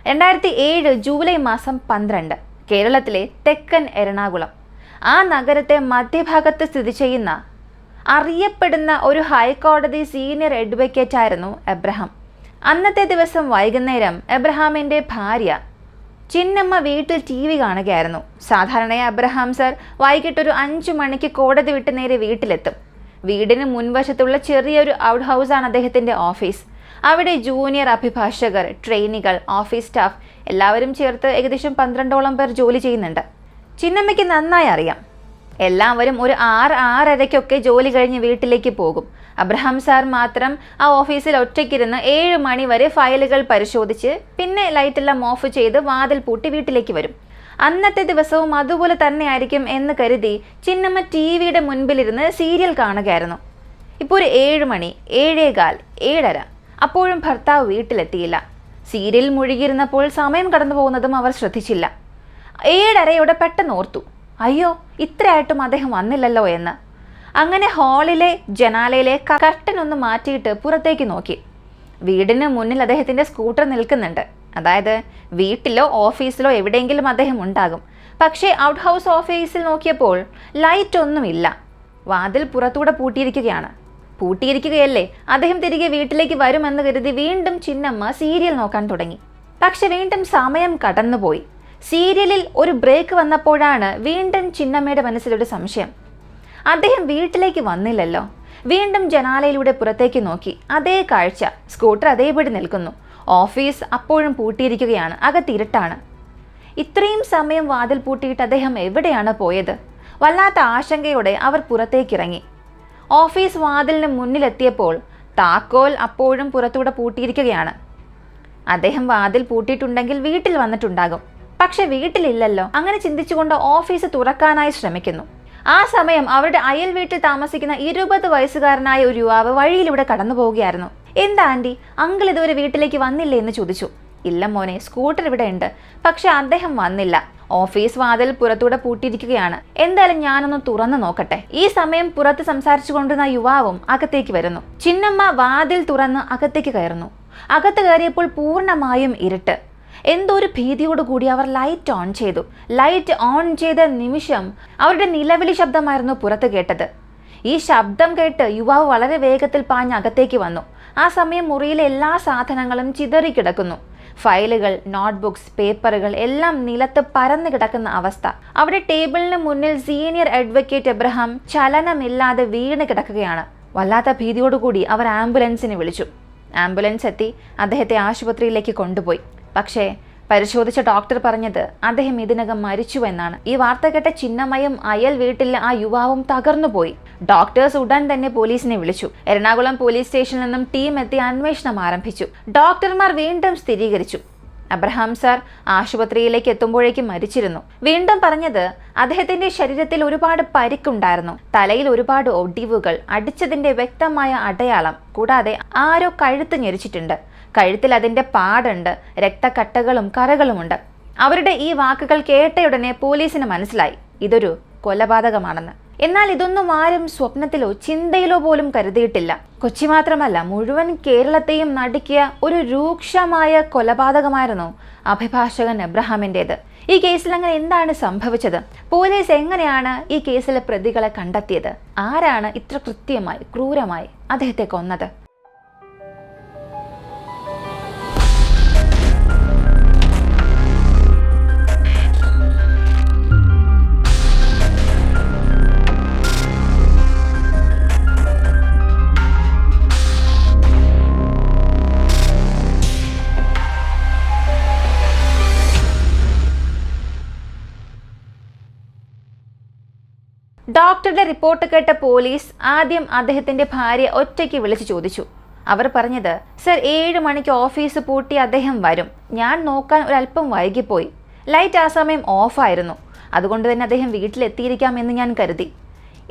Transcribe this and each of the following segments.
2007 July മാസം 12 കേരളത്തിലെ തെക്കൻ എറണാകുളം ആ നഗരത്തെ മധ്യഭാഗത്ത് സ്ഥിതി ചെയ്യുന്ന അറിയപ്പെടുന്ന ഒരു ഹൈക്കോടതി സീനിയർ അഡ്വക്കേറ്റ് ആയിരുന്നു എബ്രഹാം. അന്നത്തെ ദിവസം വൈകുന്നേരം എബ്രഹാമിൻ്റെ ഭാര്യ ചിന്നമ്മ വീട്ടിൽ TV കാണുകയായിരുന്നു. സാധാരണയായി എബ്രഹാം സർ വൈകിട്ടൊരു 5 മണിക്ക് കോടതി വിട്ട് നേരെ വീട്ടിലെത്തും. വീടിന് മുൻവശത്തുള്ള ചെറിയൊരു ഔട്ട് ഹൗസാണ് അദ്ദേഹത്തിൻ്റെ ഓഫീസ്. അവിടെ ജൂനിയർ അഭിഭാഷകർ, ട്രെയിനികൾ, ഓഫീസ് സ്റ്റാഫ് എല്ലാവരും ചേർത്ത് ഏകദേശം 12ഓളം പേർ ജോലി ചെയ്യുന്നുണ്ട്. ചിന്നമ്മയ്ക്ക് നന്നായി അറിയാം. എല്ലാവരും ഒരു 6-6:30 ജോലി കഴിഞ്ഞ് വീട്ടിലേക്ക് പോകും. അബ്രഹാം സാർ മാത്രം ആ ഓഫീസിൽ ഒറ്റയ്ക്കിരുന്ന് 7 മണി വരെ ഫയലുകൾ പരിശോധിച്ച് പിന്നെ ലൈറ്റെല്ലാം ഓഫ് ചെയ്ത് വാതിൽ പൂട്ടി വീട്ടിലേക്ക് വരും. അന്നത്തെ ദിവസവും അതുപോലെ തന്നെയായിരിക്കും എന്ന് കരുതി ചിന്നമ്മ TVയുടെ മുൻപിലിരുന്ന് സീരിയൽ കാണുകയായിരുന്നു. ഇപ്പോൾ ഒരു 7 മണി, 7:15, 7:30 അപ്പോഴും ഭർത്താവ് വീട്ടിലെത്തിയില്ല. സീരിയൽ മുഴുകിയിരുന്നപ്പോൾ സമയം കടന്നു പോകുന്നതും അവർ ശ്രദ്ധിച്ചില്ല. 7:30 പെട്ടെന്ന് ഓർത്തു, അയ്യോ ഇത്രയായിട്ടും അദ്ദേഹം വന്നില്ലല്ലോ എന്ന്. അങ്ങനെ ഹാളിലെ ജനാലയിലെ കർട്ടൻ ഒന്ന് മാറ്റിയിട്ട് പുറത്തേക്ക് നോക്കി. വീടിന് മുന്നിൽ അദ്ദേഹത്തിൻ്റെ സ്കൂട്ടർ നിൽക്കുന്നുണ്ട്. അതായത് വീട്ടിലോ ഓഫീസിലോ എവിടെയെങ്കിലും അദ്ദേഹം ഉണ്ടാകും. പക്ഷേ ഔട്ട് ഹൗസ് ഓഫീസിൽ നോക്കിയപ്പോൾ ലൈറ്റ് ഒന്നുമില്ല. വാതിൽ പുറത്തൂടെ പൂട്ടിയിരിക്കുകയല്ലേ, അദ്ദേഹം തിരികെ വീട്ടിലേക്ക് വരുമെന്ന് കരുതി വീണ്ടും ചിന്നമ്മ സീരിയൽ നോക്കാൻ തുടങ്ങി. പക്ഷെ വീണ്ടും സമയം കടന്നുപോയി. സീരിയലിൽ ഒരു ബ്രേക്ക് വന്നപ്പോഴാണ് വീണ്ടും ചിന്നമ്മയുടെ മനസ്സിലൊരു സംശയം. അദ്ദേഹം വീട്ടിലേക്ക് വന്നില്ലല്ലോ. വീണ്ടും ജനാലയിലൂടെ പുറത്തേക്ക് നോക്കി. അതേ കാഴ്ച, സ്കൂട്ടർ അതേപടി നിൽക്കുന്നു. ഓഫീസ് അപ്പോഴും പൂട്ടിയിരിക്കുകയാണ്, അകത്തിരുട്ടാണ്. ഇത്രയും സമയം വാതിൽ പൂട്ടിയിട്ട് അദ്ദേഹം എവിടെയാണ് പോയത്? വല്ലാത്ത ആശങ്കയോടെ അവർ പുറത്തേക്കിറങ്ങി. ഓഫീസ് വാതിലിന് മുന്നിലെത്തിയപ്പോൾ താക്കോൽ അപ്പോഴും പുറത്തൂടെ പൂട്ടിയിരിക്കുകയാണ്. അദ്ദേഹം വാതിൽ പൂട്ടിയിട്ടുണ്ടെങ്കിൽ വീട്ടിൽ വന്നിട്ടുണ്ടാകും. പക്ഷെ വീട്ടിലില്ലല്ലോ. അങ്ങനെ ചിന്തിച്ചുകൊണ്ട് ഓഫീസ് തുറക്കാനായി ശ്രമിക്കുന്നു. ആ സമയം അവരുടെ അയൽ വീട്ടിൽ താമസിക്കുന്ന 20 വയസ്സുകാരനായ ഒരു യുവാവ് വഴിയിലൂടെ കടന്നു പോവുകയായിരുന്നു. എന്താ ആൻറ്റി, അങ്കിൾ ഇതുവരെ വീട്ടിലേക്ക് വന്നില്ലേ എന്ന് ചോദിച്ചു. ഇല്ല മോനെ, സ്കൂട്ടർ ഇവിടെ ഉണ്ട്, പക്ഷെ അദ്ദേഹം വന്നില്ല. ഓഫീസ് വാതിൽ പുറത്തൂടെ പൂട്ടിയിരിക്കുകയാണ്. എന്തായാലും ഞാനൊന്ന് തുറന്നു നോക്കട്ടെ. ഈ സമയം പുറത്ത് സംസാരിച്ചു കൊണ്ടിരുന്ന യുവാവും അകത്തേക്ക് വരുന്നു. ചിന്നമ്മ വാതിൽ തുറന്ന് അകത്തേക്ക് കയറുന്നു. അകത്ത് കയറിയപ്പോൾ പൂർണ്ണമായും ഇരുട്ട്. എന്തോ ഒരു ഭീതിയോടുകൂടി അവർ ലൈറ്റ് ഓൺ ചെയ്തു. ലൈറ്റ് ഓൺ ചെയ്ത നിമിഷം അവരുടെ നിലവിളി ശബ്ദമായിരുന്നു പുറത്ത് കേട്ടത്. ഈ ശബ്ദം കേട്ട് യുവാവ് വളരെ വേഗത്തിൽ പാഞ്ഞ് അകത്തേക്ക് വന്നു. ആ സമയം മുറിയിലെ എല്ലാ സാധനങ്ങളും ചിതറിക്കിടക്കുന്നു. ഫയലുകൾ, നോട്ട്ബുക്സ്, പേപ്പറുകൾ എല്ലാം നിലത്ത് പരന്നു കിടക്കുന്ന അവസ്ഥ. അവിടെ ടേബിളിന് മുന്നിൽ സീനിയർ അഡ്വക്കേറ്റ് എബ്രഹാം ചലനമില്ലാതെ വീണ് കിടക്കുകയാണ്. വല്ലാത്ത ഭീതിയോടുകൂടി അവർ ആംബുലൻസിനെ വിളിച്ചു. ആംബുലൻസ് എത്തി അദ്ദേഹത്തെ ആശുപത്രിയിലേക്ക് കൊണ്ടുപോയി. പക്ഷേ പരിശോധിച്ച ഡോക്ടർ പറഞ്ഞത് അദ്ദേഹം ഇതിനകം മരിച്ചുവെന്നാണ്. ഈ വാർത്ത കേട്ട ചിന്നമ്മയും അയൽ വീട്ടിലെ ആ യുവാവും തകർന്നുപോയി. ഡോക്ടേഴ്സ് ഉടൻ തന്നെ പോലീസിനെ വിളിച്ചു. എറണാകുളം പോലീസ് സ്റ്റേഷനിൽ നിന്നും ടീം എത്തി അന്വേഷണം ആരംഭിച്ചു. ഡോക്ടർമാർ വീണ്ടും സ്ഥിരീകരിച്ചു, അബ്രഹാം സാർ ആശുപത്രിയിലേക്ക് എത്തുമ്പോഴേക്കും മരിച്ചിരുന്നു. വീണ്ടും പറഞ്ഞത് അദ്ദേഹത്തിന്റെ ശരീരത്തിൽ ഒരുപാട് പരിക്കുണ്ടായിരുന്നു. തലയിൽ ഒരുപാട് ഒടിവുകൾ, അടിച്ചതിന്റെ വ്യക്തമായ അടയാളം. കൂടാതെ ആരോ കഴുത്ത് ഞെരിച്ചിട്ടുണ്ട്. കഴുത്തിൽ അതിന്റെ പാടുണ്ട്, രക്തക്കട്ടകളും കറകളുമുണ്ട്. അവരുടെ ഈ വാക്കുകൾ കേട്ടയുടനെ പോലീസിന് മനസ്സിലായി ഇതൊരു കൊലപാതകമാണെന്ന്. എന്നാൽ ഇതൊന്നും ആരും സ്വപ്നത്തിലോ ചിന്തയിലോ പോലും കരുതിയിട്ടില്ല. കൊച്ചി മാത്രമല്ല, മുഴുവൻ കേരളത്തെയും നടുക്കിയ ഒരു രൂക്ഷമായ കൊലപാതകമായിരുന്നു അഭിഭാഷകൻ എബ്രഹാമിൻ്റേത്. ഈ കേസിൽ അങ്ങനെ എന്താണ് സംഭവിച്ചത്? പോലീസ് എങ്ങനെയാണ് ഈ കേസിലെ പ്രതികളെ കണ്ടെത്തിയത്? ആരാണ് ഇത്ര കൃത്യമായി, ക്രൂരമായി അദ്ദേഹത്തെ കൊന്നത്? ഡോക്ടറുടെ റിപ്പോർട്ട് കേട്ട പോലീസ് ആദ്യം അദ്ദേഹത്തിന്റെ ഭാര്യ ഒറ്റയ്ക്ക് വിളിച്ചു ചോദിച്ചു. അവർ പറഞ്ഞത്, സർ 7 മണിക്ക് ഓഫീസ് പൂട്ടി അദ്ദേഹം വരും. ഞാൻ നോക്കാൻ ഒരല്പം വൈകിപ്പോയി. ലൈറ്റ് ആ സമയം ഓഫായിരുന്നു. അതുകൊണ്ട് തന്നെ അദ്ദേഹം വീട്ടിലെത്തിയിരിക്കാം എന്ന് ഞാൻ കരുതി.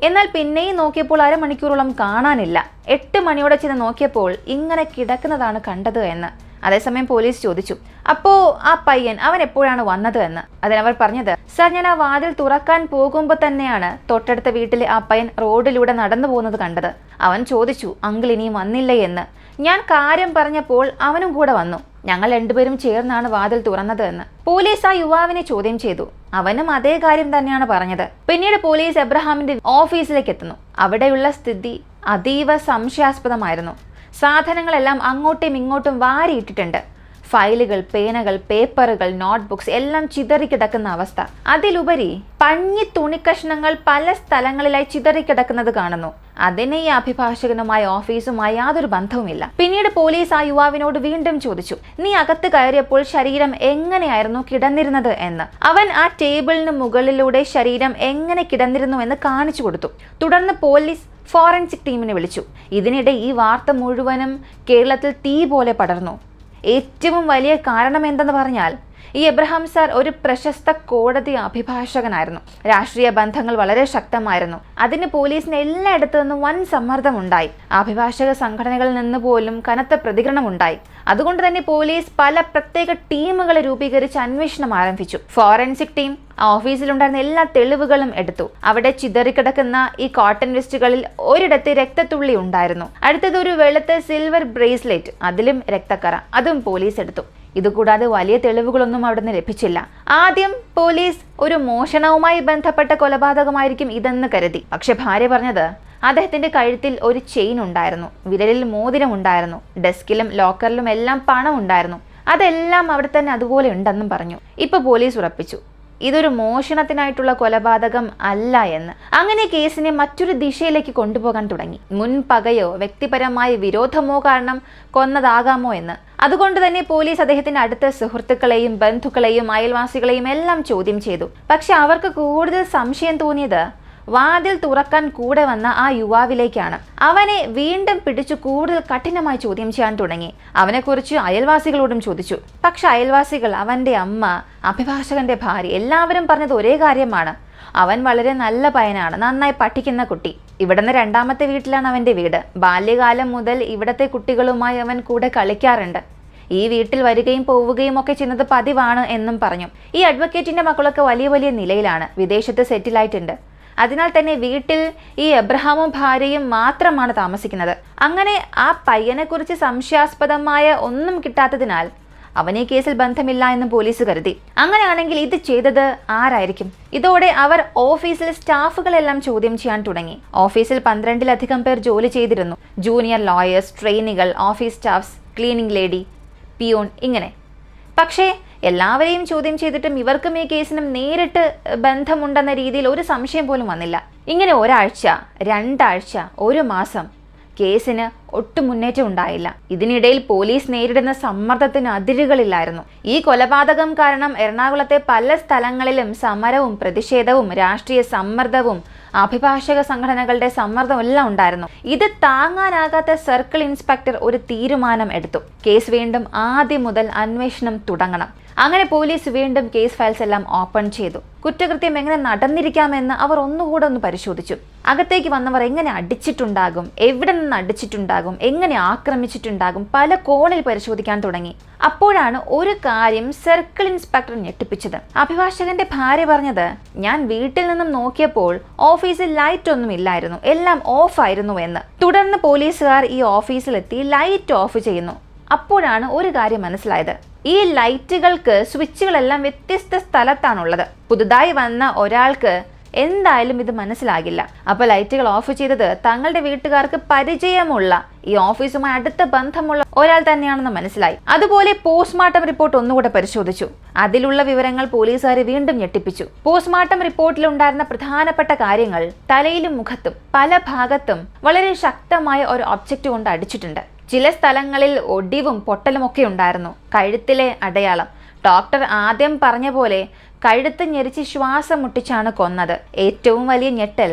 എന്നാൽ പിന്നെയും നോക്കിയപ്പോൾ അരമണിക്കൂറോളം കാണാനില്ല. 8 മണിയോടെ ചെന്ന് നോക്കിയപ്പോൾ ഇങ്ങനെ കിടക്കുന്നതാണ് കണ്ടത് എന്ന്. അതേസമയം പോലീസ് ചോദിച്ചു, അപ്പോൾ ആ പയ്യൻ അവൻ എപ്പോഴാണ് വന്നത് എന്ന്. അതിനവർ പറഞ്ഞത്, സർ ഞാൻ ആ വാതിൽ തുറക്കാൻ പോകുമ്പോൾ തന്നെയാണ് തൊട്ടടുത്ത വീട്ടിലെ ആ പയ്യൻ റോഡിലൂടെ നടന്നു പോകുന്നത് കണ്ടത്. അവൻ ചോദിച്ചു, അങ്കിൾ ഇനിയും വന്നില്ലേ എന്ന്. ഞാൻ കാര്യം പറഞ്ഞപ്പോൾ അവനും കൂടെ വന്നു. ഞങ്ങൾ രണ്ടുപേരും ചേർന്നാണ് വാതിൽ തുറന്നത് എന്ന് പോലീസ് ആ യുവാവിനെ ചോദ്യം ചെയ്തു. അവനും അതേ കാര്യം തന്നെയാണ് പറഞ്ഞത്. പിന്നീട് പോലീസ് എബ്രഹാമിന്റെ ഓഫീസിലേക്ക് എത്തുന്നു. അവിടെയുള്ള സ്ഥിതി അതീവ സംശയാസ്പദമായിരുന്നു. സാധനങ്ങളെല്ലാം അങ്ങോട്ടും ഇങ്ങോട്ടും വാരിയിട്ടിട്ടുണ്ട്. ഫയലുകൾ, പേനകൾ, പേപ്പറുകൾ, നോട്ട്ബുക്സ് എല്ലാം ചിതറിക്കിടക്കുന്ന അവസ്ഥ. അതിലുപരി പഞ്ഞി തുണിക്കഷ്ണങ്ങൾ പല സ്ഥലങ്ങളിലായി ചിതറിക്കിടക്കുന്നത് കാണുന്നു. അതിന് ഈ അഭിഭാഷകനുമായ ഓഫീസുമായി യാതൊരു ബന്ധവുമില്ല. പിന്നീട് പോലീസ് ആ യുവാവിനോട് വീണ്ടും ചോദിച്ചു, നീ അകത്ത് കയറിയപ്പോൾ ശരീരം എങ്ങനെയായിരുന്നു കിടന്നിരുന്നത് എന്ന്. അവൻ ആ ടേബിളിന് മുകളിലൂടെ ശരീരം എങ്ങനെ കിടന്നിരുന്നു എന്ന് കാണിച്ചു കൊടുത്തു. തുടർന്ന് പോലീസ് ഫോറൻസിക് ടീമിനെ വിളിച്ചു. ഇതിനിടെ ഈ വാർത്ത മുഴുവനും കേരളത്തിൽ തീ പോലെ പടർന്നു. ഏറ്റവും വലിയ കാരണം എന്തെന്ന് പറഞ്ഞാൽ, ഈ എബ്രഹാം സാർ ഒരു പ്രശസ്ത കോടതി അഭിഭാഷകനായിരുന്നു. രാഷ്ട്രീയ ബന്ധങ്ങൾ വളരെ ശക്തമായിരുന്നു. അതിന് പോലീസിന് എല്ലായിടത്തു നിന്നും വൻ സമ്മർദ്ദമുണ്ടായി. അഭിഭാഷക സംഘടനകളിൽ നിന്ന് പോലും കനത്ത പ്രതികരണമുണ്ടായി. അതുകൊണ്ട് തന്നെ പോലീസ് പല പ്രത്യേക ടീമുകളെ രൂപീകരിച്ച് അന്വേഷണം ആരംഭിച്ചു. ഫോറൻസിക് ടീം ഓഫീസിലുണ്ടായിരുന്ന എല്ലാ തെളിവുകളും എടുത്തു. അവിടെ ചിതറിക്കിടക്കുന്ന ഈ കോട്ടൺ വെസ്റ്റുകളിൽ ഒരിടത്ത് രക്തത്തുള്ളി ഉണ്ടായിരുന്നു. അടുത്തത് ഒരു വെളുത്ത സിൽവർ ബ്രേസ്ലെറ്റ്, അതിലും രക്തക്കറ, അതും പോലീസ് എടുത്തു. ഇതുകൂടാതെ വലിയ തെളിവുകളൊന്നും അവിടെ നിന്ന് ലഭിച്ചില്ല. ആദ്യം പോലീസ് ഒരു മോഷണവുമായി ബന്ധപ്പെട്ട കൊലപാതകമായിരിക്കും ഇതെന്ന് കരുതി. പക്ഷെ ഭാര്യ പറഞ്ഞത് അദ്ദേഹത്തിന്റെ കഴുത്തിൽ ഒരു ചെയിൻ ഉണ്ടായിരുന്നു, വിരലിൽ മോതിരം ഉണ്ടായിരുന്നു, ഡെസ്കിലും ലോക്കറിലും എല്ലാം പണം ഉണ്ടായിരുന്നു. അതെല്ലാം അവിടെ തന്നെ അതുപോലെ ഉണ്ടെന്നും പറഞ്ഞു. ഇപ്പൊ പോലീസ് ഉറപ്പിച്ചു ഇതൊരു മോഷണത്തിനായിട്ടുള്ള കൊലപാതകം അല്ല എന്ന്. അങ്ങനെ കേസിനെ മറ്റൊരു ദിശയിലേക്ക് കൊണ്ടുപോകാൻ തുടങ്ങി. മുൻ പകയോ വ്യക്തിപരമായ വിരോധമോ കാരണം കൊന്നതാകാമോ എന്ന്. അതുകൊണ്ട് തന്നെ പോലീസ് അദ്ദേഹത്തിന്റെ അടുത്ത സുഹൃത്തുക്കളെയും ബന്ധുക്കളെയും അയൽവാസികളെയും എല്ലാം ചോദ്യം ചെയ്തു. പക്ഷെ അവർക്ക് കൂടുതൽ സംശയം തോന്നിയത് വാതിൽ തുറക്കാൻ കൂടെ വന്ന ആ യുവാവിലേക്കാണ്. അവനെ വീണ്ടും പിടിച്ചു കൂടുതൽ കഠിനമായി ചോദ്യം ചെയ്യാൻ തുടങ്ങി. അവനെക്കുറിച്ച് അയൽവാസികളോടും ചോദിച്ചു. പക്ഷെ അയൽവാസികൾ, അവന്റെ അമ്മ, അഭിഭാഷകന്റെ ഭാര്യ എല്ലാവരും പറഞ്ഞത് ഒരേ കാര്യമാണ്. അവൻ വളരെ നല്ല പയ്യനാണ്, നന്നായി പഠിക്കുന്ന കുട്ടി. ഇവിടുന്ന് രണ്ടാമത്തെ വീട്ടിലാണ് അവന്റെ വീട്. ബാല്യകാലം മുതൽ ഇവിടത്തെ കുട്ടികളുമായി അവൻ കൂടെ കളിക്കാറുണ്ട്. ഈ വീട്ടിൽ വരികയും പോവുകയും ഒക്കെ ചെയ്യുന്നത് പതിവാണ് എന്നും പറഞ്ഞു. ഈ അഡ്വക്കേറ്റിന്റെ മക്കളൊക്കെ വലിയ വലിയ നിലയിലാണ്, വിദേശത്ത് സെറ്റിലായിട്ടുണ്ട്. അതിനാൽ തന്നെ വീട്ടിൽ ഈ എബ്രഹാമും ഭാര്യയും മാത്രമാണ് താമസിക്കുന്നത്. അങ്ങനെ ആ പയ്യനെ കുറിച്ച് സംശയാസ്പദമായ ഒന്നും കിട്ടാത്തതിനാൽ അവനെ കേസിൽ ബന്ധമില്ല എന്ന് പോലീസ് കരുതി. അങ്ങനെയാണെങ്കിൽ ഇത് ചെയ്തത് ആരായിരിക്കും? ഇതോടെ അവർ ഓഫീസിൽ സ്റ്റാഫുകളെല്ലാം ചോദ്യം ചെയ്യാൻ തുടങ്ങി. ഓഫീസിൽ 12-ലധികം പേർ ജോലി ചെയ്തിരുന്നു. ജൂനിയർ ലോയേഴ്സ്, ട്രെയിനികൾ, office staffs, cleaning lady, peon, ഇങ്ങനെ. പക്ഷേ എല്ലാവരെയും ചോദ്യം ചെയ്തിട്ടും ഇവർക്കും ഈ കേസിനും നേരിട്ട് ബന്ധമുണ്ടെന്ന രീതിയിൽ ഒരു സംശയം പോലും വന്നില്ല. ഇങ്ങനെ ഒരാഴ്ച, 2 ആഴ്ച, 1 മാസം കേസിന് ഒട്ടും മുന്നേറ്റം ഉണ്ടായില്ല. ഇതിനിടയിൽ പോലീസ് നേരിടുന്ന സമ്മർദ്ദത്തിന് അതിരുകളില്ലായിരുന്നു. ഈ കൊലപാതകം കാരണം എറണാകുളത്തെ പല സ്ഥലങ്ങളിലും സമരവും പ്രതിഷേധവും രാഷ്ട്രീയ സമ്മർദ്ദവും അഭിഭാഷക സംഘടനകളുടെ സമ്മർദ്ദം എല്ലാം ഉണ്ടായിരുന്നു. ഇത് താങ്ങാനാകാത്ത സർക്കിൾ ഇൻസ്പെക്ടർ ഒരു തീരുമാനം എടുത്തു. കേസ് വീണ്ടും ആദ്യം മുതൽ അന്വേഷണം തുടങ്ങണം. അങ്ങനെ പോലീസ് വീണ്ടും കേസ് ഫയൽസ് എല്ലാം ഓപ്പൺ ചെയ്തു. കുറ്റകൃത്യം എങ്ങനെ നടന്നിരിക്കാമെന്ന് അവർ ഒന്നുകൂടെ പരിശോധിച്ചു. അകത്തേക്ക് വന്നവർ എങ്ങനെ അടിച്ചിട്ടുണ്ടാകും, എവിടെ നിന്ന് അടിച്ചിട്ടുണ്ടാകും, എങ്ങനെ ആക്രമിച്ചിട്ടുണ്ടാകും, പല കോണിൽ പരിശോധിക്കാൻ തുടങ്ങി. അപ്പോഴാണ് ഒരു കാര്യം സർക്കിൾ ഇൻസ്പെക്ടർ ഞെട്ടിപ്പിച്ചത്. അഭിഭാഷകന്റെ ഭാര്യ പറഞ്ഞത്, ഞാൻ വീട്ടിൽ നിന്നും നോക്കിയപ്പോൾ ഓഫീസിൽ ലൈറ്റ് ഒന്നും ഇല്ലായിരുന്നു, എല്ലാം ഓഫ് ആയിരുന്നു എന്ന്. തുടർന്ന് പോലീസുകാർ ഈ ഓഫീസിലെത്തി ലൈറ്റ് ഓഫ് ചെയ്യുന്നു. അപ്പോഴാണ് ഒരു കാര്യം മനസ്സിലായത്. ഈ ലൈറ്റുകൾക്ക് സ്വിച്ചുകളെല്ലാം വ്യത്യസ്ത സ്ഥലത്താണുള്ളത്. പുതുതായി വന്ന ഒരാൾക്ക് എന്തായാലും ഇത് മനസ്സിലാകില്ല. അപ്പോൾ ലൈറ്റുകൾ ഓഫ് ചെയ്തത് തങ്ങളുടെ വീട്ടുകാർക്ക് പരിചയമുള്ള, ഈ ഓഫീസുമായി അടുത്ത ബന്ധമുള്ള ഒരാൾ തന്നെയാണെന്ന് മനസ്സിലായി. അതുപോലെ പോസ്റ്റ്മോർട്ടം റിപ്പോർട്ട് ഒന്നുകൂടെ പരിശോധിച്ചു. അതിലുള്ള വിവരങ്ങൾ പോലീസുകാരെ വീണ്ടും ഞെട്ടിപ്പിച്ചു. പോസ്റ്റ്മോർട്ടം റിപ്പോർട്ടിലുണ്ടായിരുന്ന പ്രധാനപ്പെട്ട കാര്യങ്ങൾ തലയിലും മുഖത്തും പല ഭാഗത്തും വളരെ ശക്തമായ ഒരു ഒബ്ജക്റ്റ് കൊണ്ട് അടിച്ചിട്ടുണ്ട്. ചില സ്ഥലങ്ങളിൽ ഒടിവും പൊട്ടലും ഒക്കെ ഉണ്ടായിരുന്നു. കഴുത്തിലെ അടയാളം. ഡോക്ടർ ആദ്യം പറഞ്ഞ പോലെ കഴുത്ത് ഞെരിച്ച് ശ്വാസം മുട്ടിച്ചാണ് കൊന്നത്. ഏറ്റവും വലിയ ഞെട്ടൽ,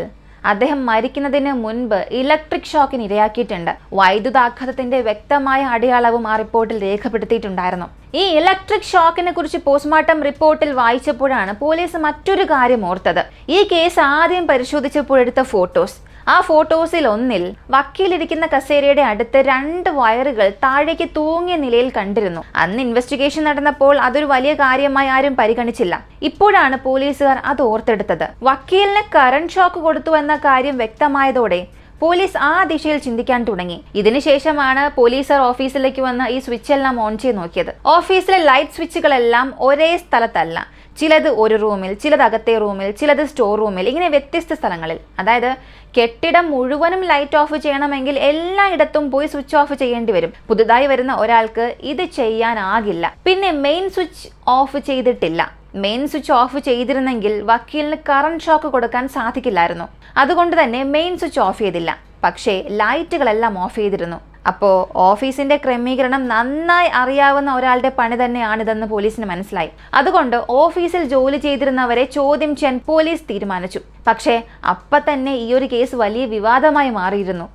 അദ്ദേഹം മരിക്കുന്നതിന് മുൻപ് ഇലക്ട്രിക് ഷോക്കിന് ഇരയാക്കിയിട്ടുണ്ട്. വൈദ്യുതാഘാതത്തിന്റെ വ്യക്തമായ അടയാളവും ആ റിപ്പോർട്ടിൽ രേഖപ്പെടുത്തിയിട്ടുണ്ടായിരുന്നു. ഈ ഇലക്ട്രിക് ഷോക്കിനെ കുറിച്ച് പോസ്റ്റ്മോർട്ടം റിപ്പോർട്ടിൽ വായിച്ചപ്പോഴാണ് പോലീസ് മറ്റൊരു കാര്യം ഓർത്തത്. ഈ കേസ് ആദ്യം പരിശോധിച്ചപ്പോഴെടുത്ത ഫോട്ടോസ്. ആ ഫോട്ടോസിൽ ഒന്നിൽ വക്കീലിരിക്കുന്ന കസേരയുടെ അടുത്ത് 2 വയറുകൾ താഴേക്ക് തൂങ്ങിയ നിലയിൽ കണ്ടിരുന്നു. അന്ന് ഇൻവെസ്റ്റിഗേഷൻ നടന്നപ്പോൾ അതൊരു വലിയ കാര്യമായി ആരും പരിഗണിച്ചില്ല. ഇപ്പോഴാണ് പോലീസുകാർ അത് ഓർത്തെടുത്തത്. വക്കീലിന് കറന്റ് ഷോക്ക് കൊടുത്തു എന്ന കാര്യം വ്യക്തമായതോടെ പോലീസ് ആ ദിശയിൽ ചിന്തിക്കാൻ തുടങ്ങി. ഇതിനുശേഷമാണ് പോലീസർ ഓഫീസിലേക്ക് വന്ന് ഈ സ്വിച്ച് എല്ലാം ഓൺ ചെയ്ത് നോക്കിയത്. ഓഫീസിലെ ലൈറ്റ് സ്വിച്ചുകളെല്ലാം ഒരേ സ്ഥലത്തല്ല. ചിലത് ഒരു റൂമിൽ, ചിലത് അകത്തെ റൂമിൽ, ചിലത് സ്റ്റോർ റൂമിൽ, ഇങ്ങനെ വ്യത്യസ്ത സ്ഥലങ്ങളിൽ. അതായത് കെട്ടിടം മുഴുവനും ലൈറ്റ് ഓഫ് ചെയ്യണമെങ്കിൽ എല്ലായിടത്തും പോയി സ്വിച്ച് ഓഫ് ചെയ്യേണ്ടി വരും. പുതുതായി വരുന്ന ഒരാൾക്ക് ഇത് ചെയ്യാനാകില്ല. പിന്നെ മെയിൻ സ്വിച്ച് ഓഫ് ചെയ്തിട്ടില്ല. മെയിൻ സ്വിച്ച് ഓഫ് ചെയ്തിരുന്നെങ്കിൽ വക്കീലിന് കറണ്ട് ഷോക്ക് കൊടുക്കാൻ സാധിക്കില്ലായിരുന്നു. അതുകൊണ്ട് തന്നെ മെയിൻ സ്വിച്ച് ഓഫ് ചെയ്തില്ല. പക്ഷേ ലൈറ്റുകളെല്ലാം ഓഫ് ചെയ്തിരുന്നു. അപ്പോൾ ഓഫീസിന്റെ ക്രമീകരണം നന്നായി അറിയാവുന്ന ഒരാളുടെ പണി തന്നെയാണിതെന്ന് പോലീസിന് മനസ്സിലായി. അതുകൊണ്ട് ഓഫീസിൽ ജോലി ചെയ്തിരുന്നവരെ ചോദ്യം ചെയ്യാൻ പോലീസ് തീരുമാനിച്ചു. പക്ഷേ അപ്പം തന്നെ ഈ ഒരു കേസ് വലിയ വിവാദമായി മാറിയിരുന്നു.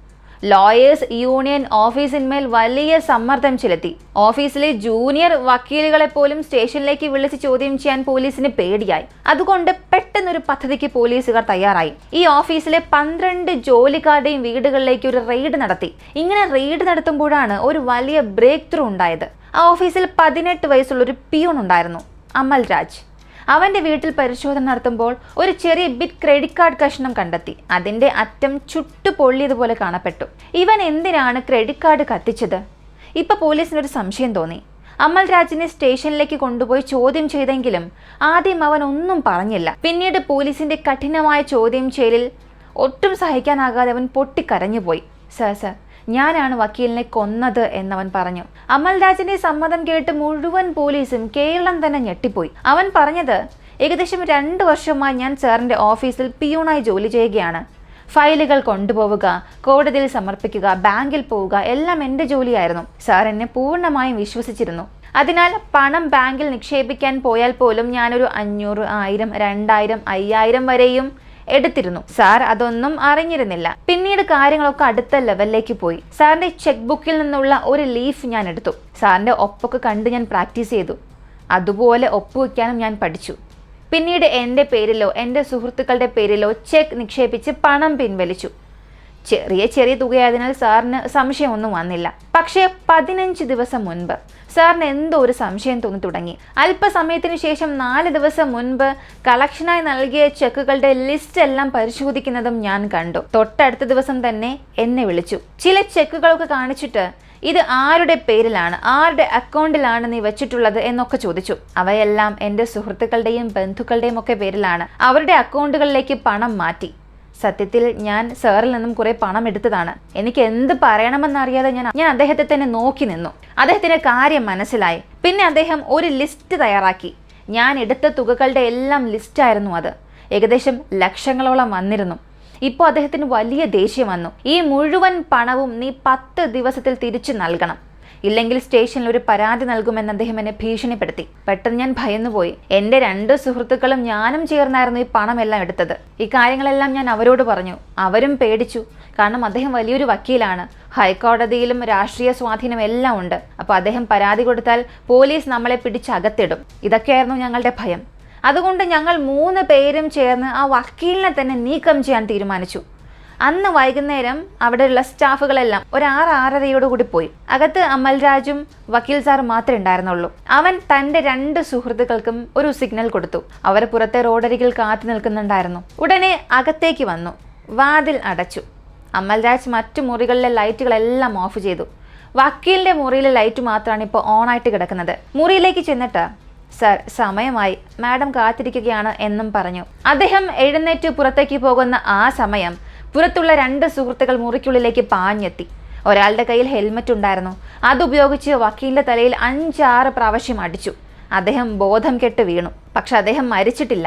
ലോയേഴ്സ് യൂണിയൻ ഓഫീസിന്മേൽ വലിയ സമ്മർദ്ദം ചെലുത്തി. ഓഫീസിലെ ജൂനിയർ വക്കീലുകളെ പോലും സ്റ്റേഷനിലേക്ക് വിളിച്ച് ചോദ്യം ചെയ്യാൻ പോലീസിന് പേടിയായി. അതുകൊണ്ട് പെട്ടെന്നൊരു പദ്ധതിക്ക് പോലീസുകാർ തയ്യാറായി. ഈ ഓഫീസിലെ 12 ജോലിക്കാരുടെയും വീടുകളിലേക്ക് ഒരു റെയ്ഡ് നടത്തി. ഇങ്ങനെ റെയ്ഡ് നടത്തുമ്പോഴാണ് ഒരു വലിയ ബ്രേക്ക് ത്രൂ ഉണ്ടായത്. ആ ഓഫീസിൽ 18 വയസ്സുള്ളൊരു പിയൂൺ ഉണ്ടായിരുന്നു, അമൽ രാജ്. അവന്റെ വീട്ടിൽ പരിശോധന നടത്തുമ്പോൾ ഒരു ചെറിയ ബിറ്റ് ക്രെഡിറ്റ് കാർഡ് കഷ്ണം കണ്ടെത്തി. അതിന്റെ അറ്റം ചുട്ടു പൊള്ളിയതുപോലെ കാണപ്പെട്ടു. ഇവൻ എന്തിനാണ് ക്രെഡിറ്റ് കാർഡ് കത്തിച്ചത്? ഇപ്പൊ പോലീസിനൊരു സംശയം തോന്നി. അമൽ രാജിനെ സ്റ്റേഷനിലേക്ക് കൊണ്ടുപോയി ചോദ്യം ചെയ്തെങ്കിലും ആദ്യം അവൻ ഒന്നും പറഞ്ഞില്ല. പിന്നീട് പോലീസിന്റെ കഠിനമായ ചോദ്യം ചെയ്യലിൽ ഒട്ടും സഹിക്കാനാകാതെ അവൻ പൊട്ടിക്കരഞ്ഞുപോയി. സർ, ഞാനാണ് വക്കീലിനെ കൊന്നത് എന്നവൻ പറഞ്ഞു. അമൽ രാജിന്റെ സമ്മതം കേട്ട് മുഴുവൻ പോലീസും കേരളം തന്നെ ഞെട്ടിപ്പോയി. അവൻ പറഞ്ഞത്, ഏകദേശം 2 വർഷമായി ഞാൻ സാറിന്റെ ഓഫീസിൽ പിയൂണായി ജോലി ചെയ്യുകയാണ്. ഫയലുകൾ കൊണ്ടുപോവുക, കോടതിയിൽ സമർപ്പിക്കുക, ബാങ്കിൽ പോവുക എല്ലാം എൻ്റെ ജോലിയായിരുന്നു. സാർ എന്നെ പൂർണ്ണമായും വിശ്വസിച്ചിരുന്നു. അതിനാൽ പണം ബാങ്കിൽ നിക്ഷേപിക്കാൻ പോയാൽ പോലും ഞാനൊരു 500, 1000, 2000, 5000 വരെയും എടുത്തിരുന്നു. സാർ അതൊന്നും അറിഞ്ഞിരുന്നില്ല. പിന്നീട് കാര്യങ്ങളൊക്കെ അടുത്ത ലെവലിലേക്ക് പോയി. സാറിന്റെ ചെക്ക് ബുക്കിൽ നിന്നുള്ള ഒരു ലീഫ് ഞാൻ എടുത്തു. സാറിന്റെ ഒപ്പൊക്കെ കണ്ട് ഞാൻ പ്രാക്ടീസ് ചെയ്തു. അതുപോലെ ഒപ്പുവെക്കാനും ഞാൻ പഠിച്ചു. പിന്നീട് എൻ്റെ പേരിലോ എൻ്റെ സുഹൃത്തുക്കളുടെ പേരിലോ ചെക്ക് നിക്ഷേപിച്ച് പണം പിൻവലിച്ചു. ചെറിയ തുകയായതിനാൽ സാറിന് സംശയമൊന്നും വന്നില്ല. പക്ഷേ 15 ദിവസം മുൻപ് സാറിന് എന്തോ ഒരു സംശയം തോന്നി തുടങ്ങി. അല്പസമയത്തിന് ശേഷം 4 ദിവസം മുൻപ് കളക്ഷനായി നൽകിയ ചെക്കുകളുടെ ലിസ്റ്റ് എല്ലാം പരിശോധിക്കുന്നതും ഞാൻ കണ്ടു. തൊട്ടടുത്ത ദിവസം തന്നെ എന്നെ വിളിച്ചു. ചില ചെക്കുകളൊക്കെ കാണിച്ചിട്ട് ഇത് ആരുടെ പേരിലാണ്, ആരുടെ അക്കൗണ്ടിലാണ് നീ വെച്ചിട്ടുള്ളത് എന്നൊക്കെ ചോദിച്ചു. അവയെല്ലാം എൻ്റെ സുഹൃത്തുക്കളുടെയും ബന്ധുക്കളുടെയും ഒക്കെ പേരിലാണ്. അവരുടെ അക്കൗണ്ടുകളിലേക്ക് പണം മാറ്റി. സത്യത്തിൽ ഞാൻ സാറിൽ നിന്നും കുറെ പണം എടുത്തതാണ്. എനിക്ക് എന്ത് പറയണമെന്നറിയാതെ ഞാൻ അദ്ദേഹത്തെ തന്നെ നോക്കി നിന്നു. അദ്ദേഹത്തിന്റെ കാര്യം മനസ്സിലായി. പിന്നെ അദ്ദേഹം ഒരു ലിസ്റ്റ് തയ്യാറാക്കി. ഞാൻ എടുത്ത തുകകളുടെ എല്ലാം ലിസ്റ്റായിരുന്നു അത്. ഏകദേശം ലക്ഷങ്ങളോളം വന്നിരുന്നു. ഇപ്പോൾ അദ്ദേഹത്തിന് വലിയ ദേഷ്യം വന്നു. ഈ മുഴുവൻ പണവും നീ 10 ദിവസത്തിൽ തിരിച്ചു നൽകണം, ഇല്ലെങ്കിൽ സ്റ്റേഷനിൽ ഒരു പരാതി നൽകുമെന്ന് അദ്ദേഹം എന്നെ ഭീഷണിപ്പെടുത്തി. പെട്ടെന്ന് ഞാൻ ഭയന്നുപോയി. എൻ്റെ 2 സുഹൃത്തുക്കളും ഞാനും ചേർന്നായിരുന്നു ഈ പണമെല്ലാം എടുത്തത്. ഈ കാര്യങ്ങളെല്ലാം ഞാൻ അവരോട് പറഞ്ഞു. അവരും പേടിച്ചു. കാരണം അദ്ദേഹം വലിയൊരു വക്കീലാണ്. ഹൈക്കോടതിയിലും രാഷ്ട്രീയ സ്വാധീനം എല്ലാം ഉണ്ട്. അപ്പോൾ അദ്ദേഹം പരാതി കൊടുത്താൽ പോലീസ് നമ്മളെ പിടിച്ചകത്തിടും. ഇതൊക്കെയായിരുന്നു ഞങ്ങളുടെ ഭയം. അതുകൊണ്ട് ഞങ്ങൾ 3 പേരും ചേർന്ന് ആ വക്കീലിനെ തന്നെ നീക്കം ചെയ്യാൻ തീരുമാനിച്ചു. അന്ന് വൈകുന്നേരം അവിടെയുള്ള സ്റ്റാഫുകളെല്ലാം ഒരു 6-6:30 കൂടി പോയി. അകത്ത് അമൽ രാജും വക്കീൽ സാർ മാത്രമേ ഉണ്ടായിരുന്നുള്ളൂ. അവൻ തൻ്റെ 2 സുഹൃത്തുക്കൾക്കും ഒരു സിഗ്നൽ കൊടുത്തു. അവർ പുറത്തെ റോഡരികിൽ കാത്തു നിൽക്കുന്നുണ്ടായിരുന്നു. ഉടനെ അകത്തേക്ക് വന്നു. വാതിൽ അടച്ചു. അമൽ രാജ് മറ്റു മുറികളിലെ ലൈറ്റുകളെല്ലാം ഓഫ് ചെയ്തു. വക്കീലിന്റെ മുറിയിലെ ലൈറ്റ് മാത്രമാണ് ഇപ്പോൾ ഓണായിട്ട് കിടക്കുന്നത്. മുറിയിലേക്ക് ചെന്നിട്ട്, സർ സമയമായി, മാഡം കാത്തിരിക്കുകയാണ് എന്നും പറഞ്ഞു. അദ്ദേഹം എഴുന്നേറ്റ് പുറത്തേക്ക് പോകുന്ന ആ സമയം പുറത്തുള്ള 2 സുഹൃത്തുക്കൾ മുറിക്കുള്ളിലേക്ക് പാഞ്ഞെത്തി. ഒരാളുടെ കയ്യിൽ ഹെൽമറ്റ് ഉണ്ടായിരുന്നു. അതുപയോഗിച്ച് വക്കീലിന്റെ തലയിൽ 5-6 പ്രാവശ്യം അടിച്ചു. അദ്ദേഹം ബോധം കെട്ട് വീണു. പക്ഷെ അദ്ദേഹം മരിച്ചിട്ടില്ല.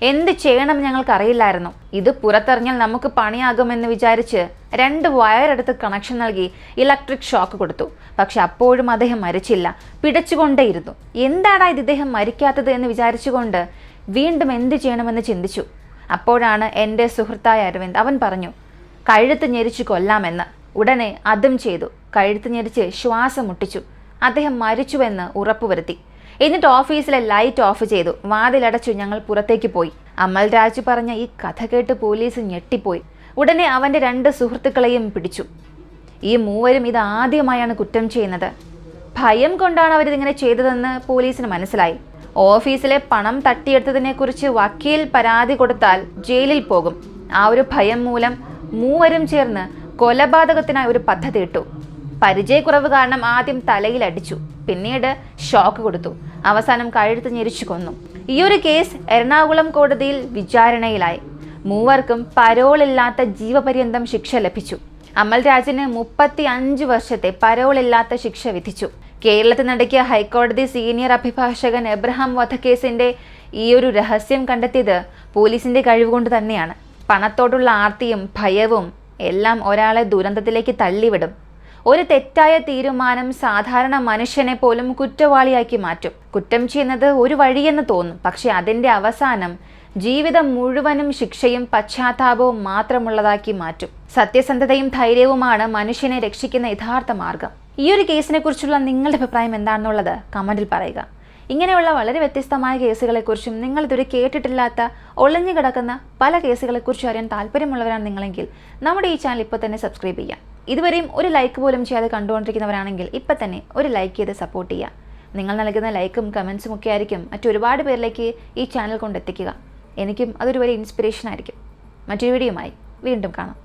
എന്ത് ചെയ്യണം ഞങ്ങൾക്കറിയില്ലായിരുന്നു. ഇത് പുറത്തിറങ്ങിയാൽ നമുക്ക് പണിയാകുമെന്ന് വിചാരിച്ച് 2 വയറെടുത്ത് കണക്ഷൻ നൽകി ഇലക്ട്രിക് ഷോക്ക് കൊടുത്തു. പക്ഷെ അപ്പോഴും അദ്ദേഹം മരിച്ചില്ല. പിടച്ചുകൊണ്ടേയിരുന്നു. എന്താടാ ഇത് ഇദ്ദേഹം മരിക്കാത്തത് എന്ന് വിചാരിച്ചുകൊണ്ട് വീണ്ടും എന്ത് ചെയ്യണമെന്ന് ചിന്തിച്ചു. അപ്പോഴാണ് എൻ്റെ സുഹൃത്തായ അരവിന്ദ്. അവൻ പറഞ്ഞു, കഴുത്ത് ഞെരിച്ചു കൊല്ലാമെന്ന്. ഉടനെ അതും ചെയ്തു. കഴുത്ത് ഞെരിച്ച് ശ്വാസം മുട്ടിച്ചു. അദ്ദേഹം മരിച്ചുവെന്ന് ഉറപ്പുവരുത്തി. എന്നിട്ട് ഓഫീസിലെ ലൈറ്റ് ഓഫ് ചെയ്തു. വാതിലടച്ചു. ഞങ്ങൾ പുറത്തേക്ക് പോയി. അമൽ രാജു പറഞ്ഞ ഈ കഥ കേട്ട് പോലീസ് ഞെട്ടിപ്പോയി. ഉടനെ അവൻ്റെ 2 സുഹൃത്തുക്കളെയും പിടിച്ചു. ഈ 3 ഇത് ആദ്യമായാണ് കുറ്റം ചെയ്യുന്നത്. ഭയം കൊണ്ടാണ് അവരിതിങ്ങനെ ചെയ്തതെന്ന് പോലീസിന് മനസ്സിലായി. ഓഫീസിലെ പണം തട്ടിയെടുത്തതിനെക്കുറിച്ച് വക്കീൽ പരാതി കൊടുത്താൽ ജയിലിൽ പോകും. ആ ഒരു ഭയം മൂലം 3 ചേർന്ന് കൊലപാതകത്തിനായി ഒരു പദ്ധതി ഇട്ടു. പരിചയക്കുറവ് കാരണം ആദ്യം തലയിൽ അടിച്ചു, പിന്നീട് ഷോക്ക് കൊടുത്തു, അവസാനം കഴുത്ത് ഞെരിച്ചു കൊന്നു. ഈ ഒരു കേസ് എറണാകുളം കോടതിയിൽ വിചാരണയിലായി. മൂവർക്കും പരോളില്ലാത്ത ജീവപര്യന്തം ശിക്ഷ ലഭിച്ചു. അമൽരാജിന് 35 വർഷത്തെ പരോളില്ലാത്ത ശിക്ഷ വിധിച്ചു. കേരളത്തിൽ നടക്കിയ ഹൈക്കോടതി സീനിയർ അഭിഭാഷകൻ എബ്രഹാം വധക്കേസിന്റെ ഈ ഒരു രഹസ്യം കണ്ടെത്തിയത് പോലീസിന്റെ കഴിവുകൊണ്ട് തന്നെയാണ്. പണത്തോടുള്ള ആർത്തിയും ഭയവും എല്ലാം ഒരാളെ ദുരന്തത്തിലേക്ക് തള്ളിവിടും. ഒരു തെറ്റായ തീരുമാനം സാധാരണ മനുഷ്യനെ പോലും കുറ്റവാളിയാക്കി മാറ്റും. കുറ്റം ചെയ്യുന്നത് ഒരു വഴിയെന്ന് തോന്നും, പക്ഷെ അതിൻ്റെ അവസാനം ജീവിതം മുഴുവനും ശിക്ഷയും പശ്ചാത്താപവും മാത്രമുള്ളതാക്കി മാറ്റും. സത്യസന്ധതയും ധൈര്യവുമാണ് മനുഷ്യനെ രക്ഷിക്കുന്ന യഥാർത്ഥ മാർഗം. ഈ ഒരു കേസിനെ കുറിച്ചുള്ള നിങ്ങളുടെ അഭിപ്രായം എന്താണെന്നുള്ളത് കമന്റിൽ പറയുക. ഇങ്ങനെയുള്ള വളരെ വ്യത്യസ്തമായ കേസുകളെക്കുറിച്ചും നിങ്ങൾ ഇതുവരെ കേട്ടിട്ടില്ലാത്ത ഒളിഞ്ഞു കിടക്കുന്ന പല കേസുകളെക്കുറിച്ചും അറിയാൻ താല്പര്യമുള്ളവരാണ് നിങ്ങളെങ്കിൽ നമ്മുടെ ഈ ചാനൽ ഇപ്പോൾ തന്നെ സബ്സ്ക്രൈബ് ചെയ്യുക. ഇതുവരെയും ഒരു ലൈക്ക് പോലും ചെയ്യാതെ കണ്ടുകൊണ്ടിരിക്കുന്നവരാണെങ്കിൽ ഇപ്പം തന്നെ ഒരു ലൈക്ക് ചെയ്ത് സപ്പോർട്ട് ചെയ്യുക. നിങ്ങൾ നൽകുന്ന ലൈക്കും കമൻസും ഒക്കെ ആയിരിക്കും മറ്റൊരുപാട് പേരിലേക്ക് ഈ ചാനൽ കൊണ്ടെത്തിക്കുക. എനിക്കും അതൊരു വലിയ ഇൻസ്പിറേഷൻ ആയിരിക്കും. മറ്റൊരു വീഡിയോയുമായി വീണ്ടും കാണാം.